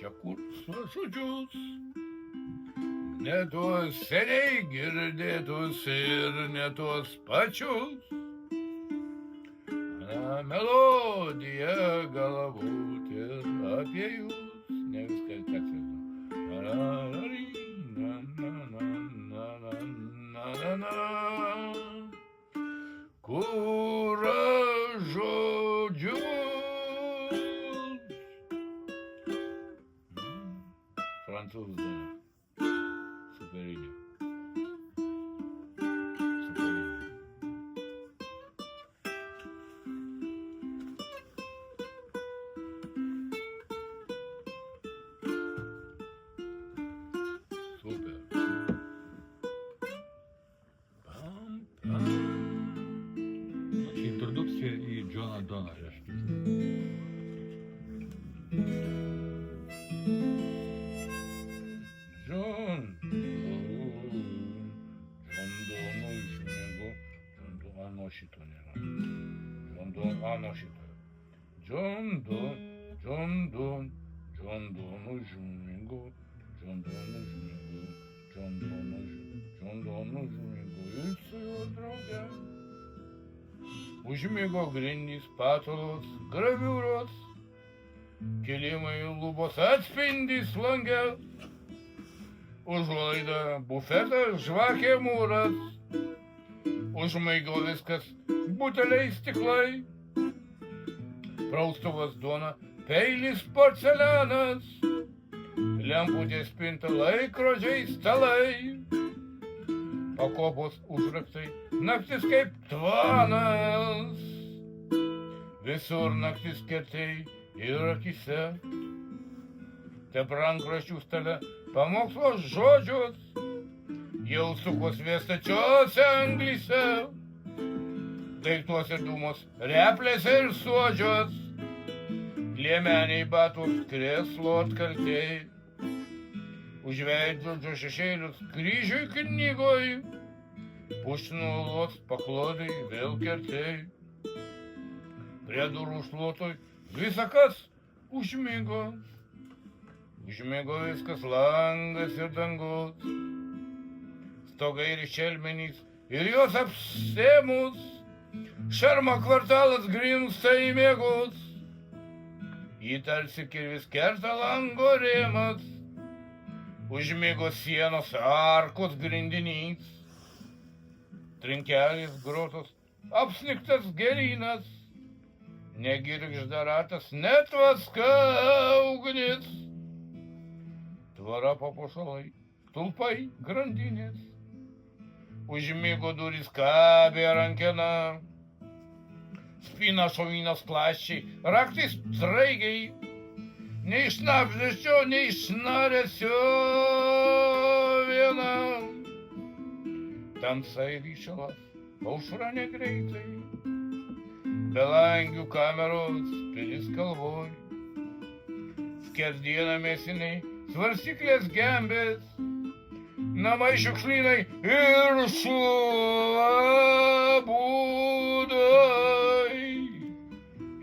čia kurso žodžius, ne tuos seniai girdėtus ir ne tuos pačius. Melodija galbūt ir apie jūs, ne viską tekstas. Kur žodžius prancūzų daina. Superinė. Super. Introdukcija į Džoną Doną, reiškia. John Dono užmigo. Ano šito nėra. Ano šito. John Don užmigo. Ir su juo drauge. Užmigo grindys, patalos, graviūros, kilimai lubos atspindys lange, užlaida bufetas, žvakė mūras, užmaigo viskas, buteliai stiklai, praustuvas duona, peilis porcelianas, lemputės spinta, laikrodžiai, stalai, pakopos užraktai, naktis kaip tvanas, visur naktis kertei ir akise, te rankraščių stale pamokslo žodžius, jau sukos vėstačiose anglyse, daiktuose dūmos, replėse ir suodžios, liemeniai batus, krėslo atkaltei, už veidrodžio šešėlius kryžiui knygoj, pušnų uolos paklodai vėl kertei, prie durų šluotoj visa kas užmigo, užmigo viskas, langas ir dangus, stogai ir šelmenys ir jos apsėmus, šarmo kvartalas grimsta į miegus, jį tarsi kirvis kerta lango rėmas, užmigo sienos arkos grindinys, trinkelis grotos, apsnigtas gėlynas, negirgžda ratas, net vaska ugnis, tvara papuošalai, tulpai grandinės, užmigo durys kabė rankena, spina šovinos klaščiai, raktais traigiai, nei iš napždesčio, nei iš naresio viena. Tamsai ryšalas, aušra negreitai, belangių kameros pilis kalvoj, skerdiena mėsiniai, svarstyklės gembės, namai šiukšlynai ir šuva būdai.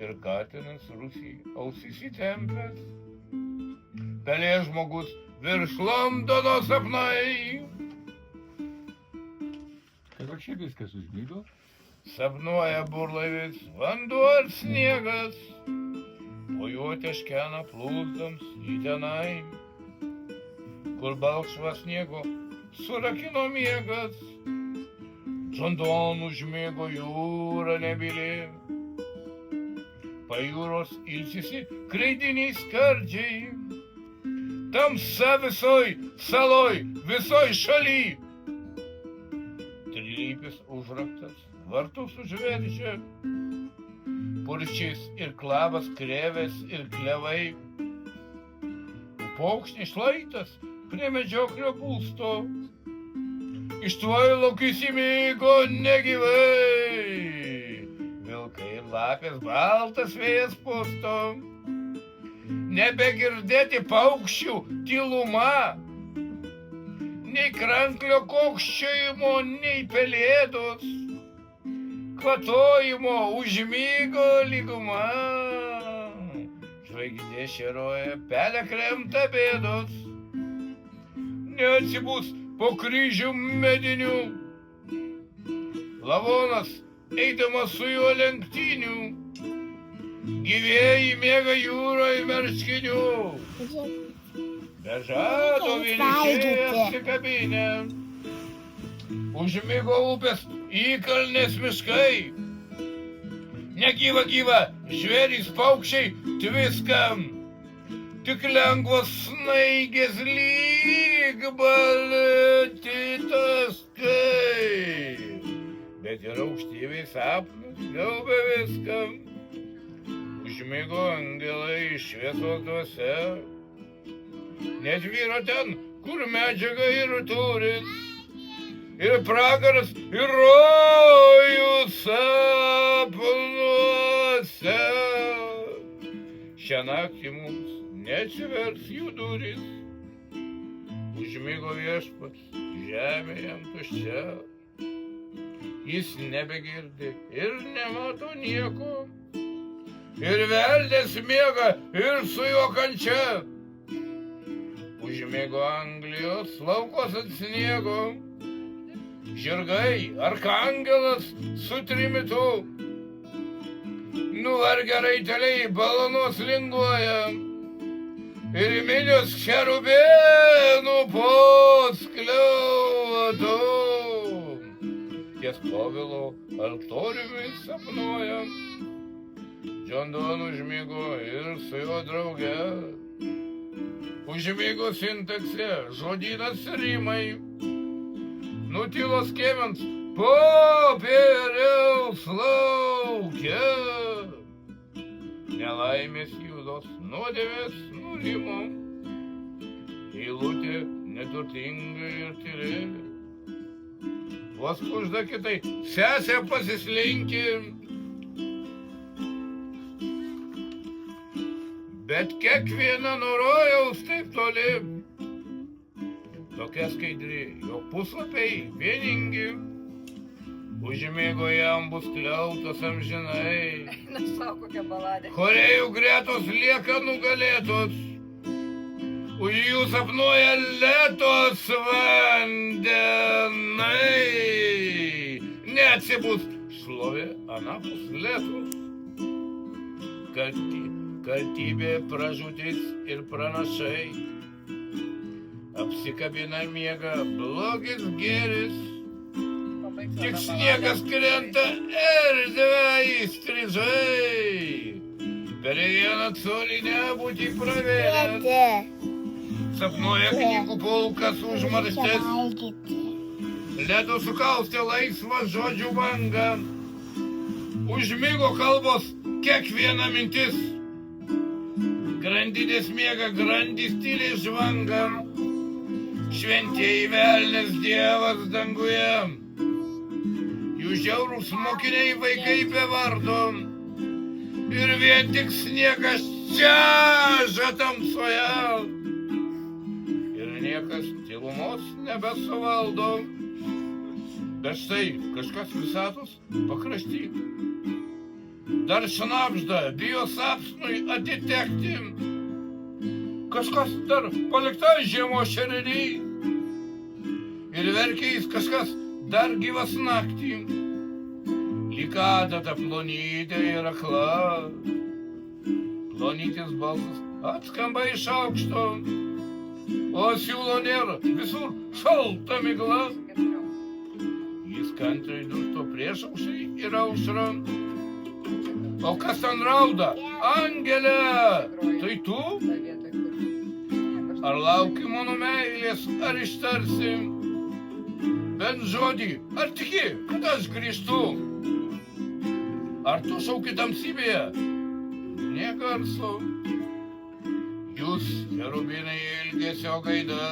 Ir katinas Rusijai ausis įtempęs, pelė žmogus virš Londono sapnai. Tai va čia viskas užmygo. Sapnuoja burlaivis, vanduo ar sniegas, o juo teškena plūzdams į tenai, kur balkšvą sniego surakino miegas. John Don užmigo jūra nebyli, pajūros ilsisi kreidiniai skardžiai, tamsa visoj saloj, visoj šaly. Trilypis užraktas vartus užveržia, purščiais ir klavas, krėvės ir klevai, paukštis šlaitas prie medžioklio būsto, iš tvailo įsimigo negyvai, vilkai ir lapės baltas vėjas pusto, nebegirdėti paukščių tyluma, nei kranklio kokščiojimo, nei pelėdos, kvatojimo užmygo lyguma. žvaigždė šeroja, pelė kremta bėdos. Neatsibus po kryžių medinių, lavonas eidamas su juo lenktynių, gyvieji miega jūroje marškinių. Be žado vienišiai apsikabinę, užmigo upės įkalnės miškai. Negyva žvėrys paukščiai tviskam, tik lengvos snaigės lyg balti taskai. Bet ir aukštyviai sapnus gaubia viskam, užmigo angelai šviesos dvasia. Net vyro ten, kur medžiaga ir turis, ir pragaras, ir rojus sapnuose. Šią naktį mums neatsivers jų duris, užmigo viešpats, žemė jam tuščia. Jis nebegirdi ir nemato nieko, ir velnias miega, ir su juo kančia. Užmigo Anglijos laukos ant sniego, žirgai, arkangelas su trimitu. Nuvargę raiteliai balonus linguoja, ir minios cherubėnų poskliautų. Ties Povilo altoriumi sapnuoja, John Donne užmigo ir su juo drauge. Užmigo sintaksė, žodynas rimai, nutilo skėmens popieriaus lauke. Nelaimės judos nuodėmės nurimo, eilutė neturtinga ir tyri. Vos kužda kitai sesė pasislinki, bet kiekviena nuo rojaus taip toli. Tokia skaidri, jo puslapiai vieningi, užmigo jam bus kliautas amžinai. Na, savo kokią baladę. Chorėjų gretos lieka nugalėtos, už jų sapnuoja lėtos vandenai. Neatsibus šlovė anapus lėtos, kaltybė, pražūtis ir pranašai. Apsikabina miega blogis gėris, tik sniegas krenta erdvę įstrižai. Per vieną colį nebūti pravėręs, sapnuoja knygų pulkas užmarštis. Ledu sukaustė laisvą žodžių bangą, užmigo kalbos kiekviena mintis. Grandinės miega, grandys tyliai žvanga, šventieji velnias dievas danguje. Jų žiaurūs mokiniai vaikai be vardo, ir vien tik sniegas čeža tamsoje. Ir niekas tylumos nebesuvaldo, bet štai kažkas visatos pakrašty dar šnabžda, bijo sapsnui atitekti. Kažkas dar palikta žiemos šerdy, ir verkiais kažkas dar gyvas naktį. Lyg adata plonytė ir akla, plonytis balsas atskamba iš aukšto, o siūlo nėra, visur šalta migla. Jis kantriai durto prieš aušrį ir aušrą. O kas ten rauda? Angelė, tai tu? Ar lauki mano meilės, ar ištarsi bent žodį, ar tiki, kad aš grįžtu? Ar tu šauki tamsybėje? Nė garso. Jūs, cherubinai ilgesio gaida,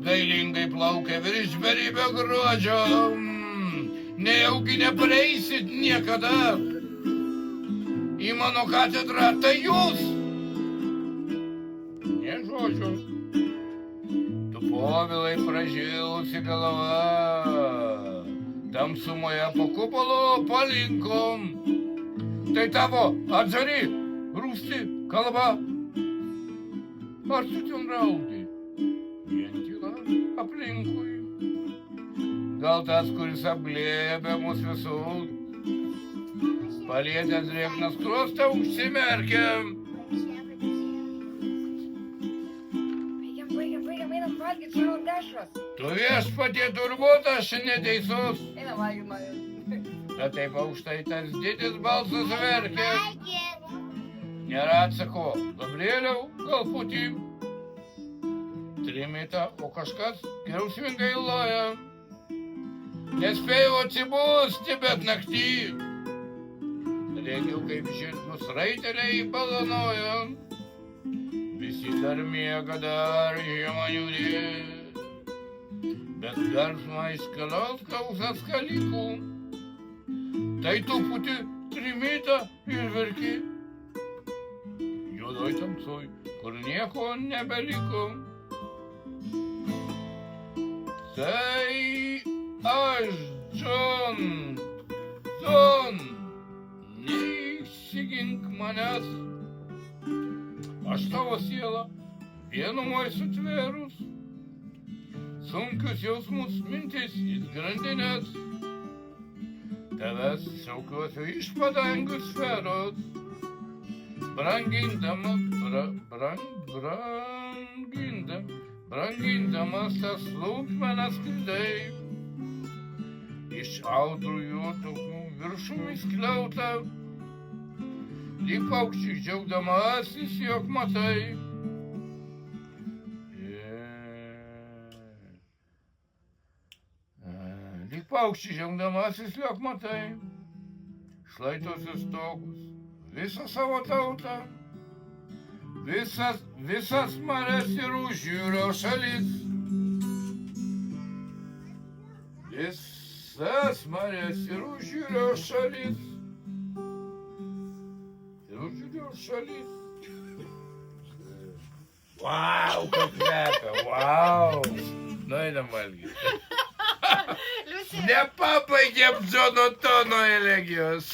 gailingai plaukia virš beribio gruodžio. Nejaugi nepareisit niekada į mano katedrą, tai jūs. Nė žodžių. Tu Povilai pražilusi galva, tamsumoje po kupolo palinkom. Tai tavo atžari rūsti kalba. Ar tu ten raudi? Vien tyla aplinkui. Gal tas, kuris aplėbė mus visus, palietęs drėgną skruostą užsimerkė. Baigiam, einam valgyti savo dešras. Tu viešpatie turbūt aš neteisus. Einam valgyti man. Bet taip aukštai tas didis balsas verkė. Nėra atsako. Gabrieliau, gal putim. Trimita, o kažkas griausmingai loja. Nespėjau atsibusti, bet naktį. Regiau, kaip žirgus raiteliai balanojo. Visi dar miega, dar žiema niūri. Bet garsma iš kelios klausas kalikų. Tai tu puti trimita ir verki. Juodoj tamsoj, kur nieko nebeliko. Tai aš, John, neišsigink manęs. Aš tavo sielą vienumoj sutvėrus, sunkius jausmus, mintis į grandinės. Tavęs šaukiuosiu iš padangių sferos, brangindamas tas lūpmenas skridai. Iš audrų jų tokių viršumi skliautą, lyg paukščiai džiaugdamasis, jog matai. Lyg paukščiai džiaugdamasis, jog matai. Šlaitosius stogus, visą savo tautą, visas marias ir užjūrio šalis. Visas marias ir užjūrio šalis. Šalis. Vau, kaip kvepia, vau. Nueinam valgyti. Nepabaigėm Jono Dono elegijos.